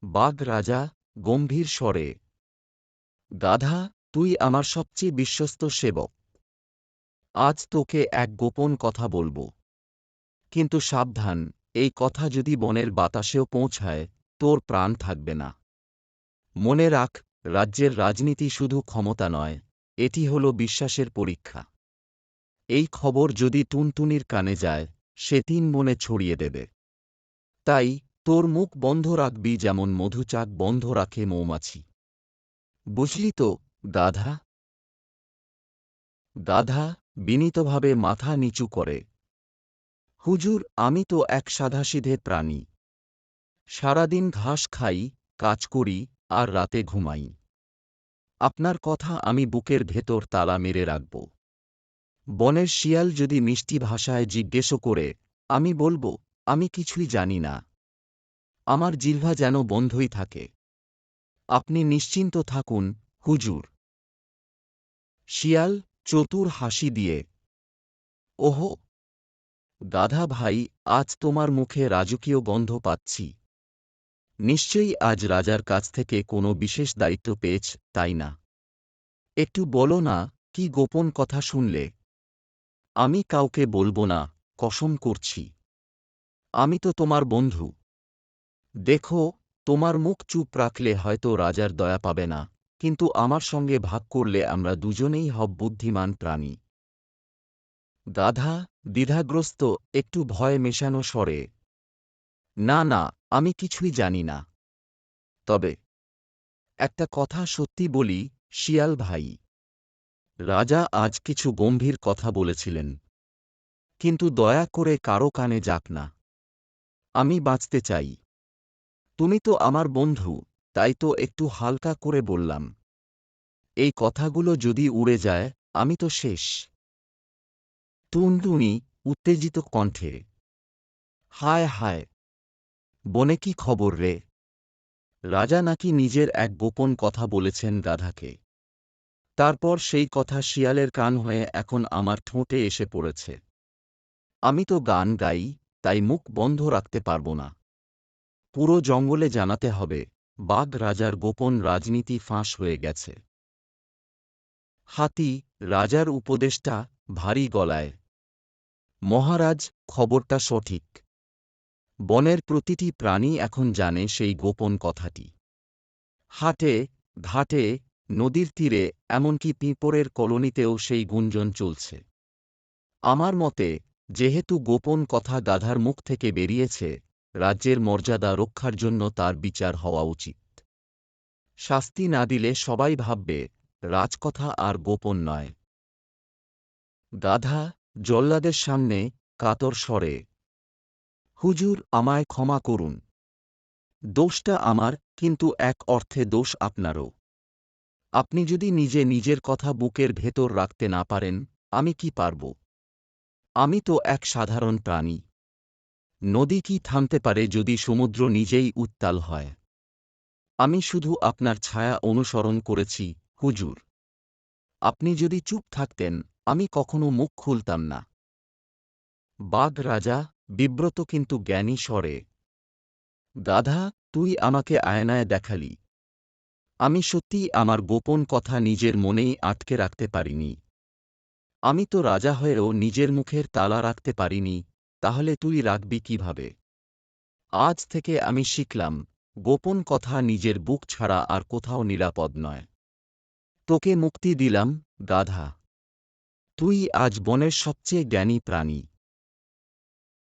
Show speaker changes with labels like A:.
A: বাঘ রাজা গম্ভীর স্বরে, গাধা, তুই আমার সবচেয়ে বিশ্বস্ত সেবক। আজ তোকে এক গোপন কথা বলবো। কিন্তু সাবধান, এই কথা যদি বনের বাতাসেও পৌঁছায়, তোর প্রাণ থাকবে না। মনে রাখ, রাজ্যের রাজনীতি শুধু ক্ষমতা নয়, এটি হল বিশ্বাসের পরীক্ষা। এই খবর যদি টুনটুনির কানে যায়, সে 3 মনে ছড়িয়ে দেবে। তাই তোর মুখ বন্ধ রাখবি যেমন মধুচাক বন্ধ রাখে মৌমাছি। বুঝলি তো, গাধা? গাধা বিনীতভাবে মাথা নিচু করে, হুজুর, আমি তো এক সাধাসিধে প্রাণী। সারাদিন ঘাস খাই, কাজ করি, আর রাতে ঘুমাই। আপনার কথা আমি বুকের ভেতর তালা মেরে রাখব। বনের শিয়াল যদি মিষ্টি ভাষায় জিজ্ঞেস করে, আমি বলবো, আমি কিছুই জানি না। আমার জিহ্বা যেন বন্ধই থাকে। আপনি নিশ্চিন্ত থাকুন, হুজুর। শিয়াল চতুর হাসি দিয়ে, ওহো গাধা ভাই, আজ তোমার মুখে রাজকীয় গন্ধ পাচ্ছি। নিশ্চয়ই আজ রাজার কাছ থেকে কোনো বিশেষ দায়িত্ব পেয়েছ, তাই না? একটু বলো না, কি গোপন কথা শুনলে? আমি কাউকে বলবো না, কসম করছি। আমি তো তোমার বন্ধু। দেখো, তোমার মুখ চুপ রাখলে হয়তো রাজার দয়া পাবে না, কিন্তু আমার সঙ্গে ভাগ করলে আমরা দুজনেই হব বুদ্ধিমান প্রাণী। গাধা দ্বিধাগ্রস্ত, একটু ভয় মেশানো স্বরে, না না, আমি কিছুই জানি না। তবে একটা কথা সত্যি বলি, শিয়াল ভাই। রাজা আজ কিছু গম্ভীর কথা বলেছিলেন। কিন্তু দয়া করে কারো কানে যাক না। আমি বাঁচতে চাই। তুমি তো আমার বন্ধু, তাই তো একটু হালকা করে বললাম। এই কথাগুলো যদি উড়ে যায়, আমি তো শেষ। টুনটুনি উত্তেজিত কণ্ঠে, হায় হায়, বনে কি খবর রে? রাজা নাকি নিজের এক গোপন কথা বলেছেন গাধাকে। তারপর সেই কথা শিয়ালের কান হয়ে এখন আমার ঠোঁটে এসে পড়েছে। আমি তো গান গাই, তাই মুখ বন্ধ রাখতে পারব না। পুরো জঙ্গলে জানাতে হবে, বাঘ রাজার গোপন রাজনীতি ফাঁস হয়ে গেছে। হাতি রাজার উপদেষ্টা ভারী গলায়, মহারাজ, খবরটা সঠিক। বনের প্রতিটি প্রাণী এখন জানে সেই গোপন কথাটি। হাটে ঘাটে, নদীর তীরে, এমনকি পিঁপড়ের কলোনিতেও সেই গুঞ্জন চলছে। আমার মতে, যেহেতু গোপন কথা গাধার মুখ থেকে বেরিয়েছে, রাজ্যের মর্যাদা রক্ষার জন্য তার বিচার হওয়া উচিত। শাস্তি না দিলে সবাই ভাববে, রাজকথা আর গোপন নয়। গাধা জল্লাদের সামনে কাতর স্বরে, হুজুর, আমায় ক্ষমা করুন। দোষটা আমার, কিন্তু এক অর্থে দোষ আপনারও। আপনি যদি নিজে নিজের কথা বুকের ভেতর রাখতে না পারেন, আমি কি পারব? আমি তো এক সাধারণ প্রাণী। নদী কি থামতে পারে যদি সমুদ্র নিজেই উত্তাল হয়? আমি শুধু আপনার ছায়া অনুসরণ করেছি, হুজুর। আপনি যদি চুপ থাকতেন, আমি কখনো মুখ খুলতাম না। বাঘ রাজা বিব্রত কিন্তু জ্ঞানী স্বরে, গাধা, তুই আমাকে আয়নায় দেখালি। আমি সত্যিই আমার গোপন কথা নিজের মনেই আটকে রাখতে পারিনি। আমি তো রাজা হয়েও নিজের মুখের তালা রাখতে পারিনি, তাহলে তুই রাখবি কিভাবে? আজ থেকে আমি শিখলাম, গোপন কথা নিজের বুক ছাড়া আর কোথাও নিরাপদ নয়। তোকে মুক্তি দিলাম, গাধা। তুই আজ বনের সবচেয়ে জ্ঞানী প্রাণী।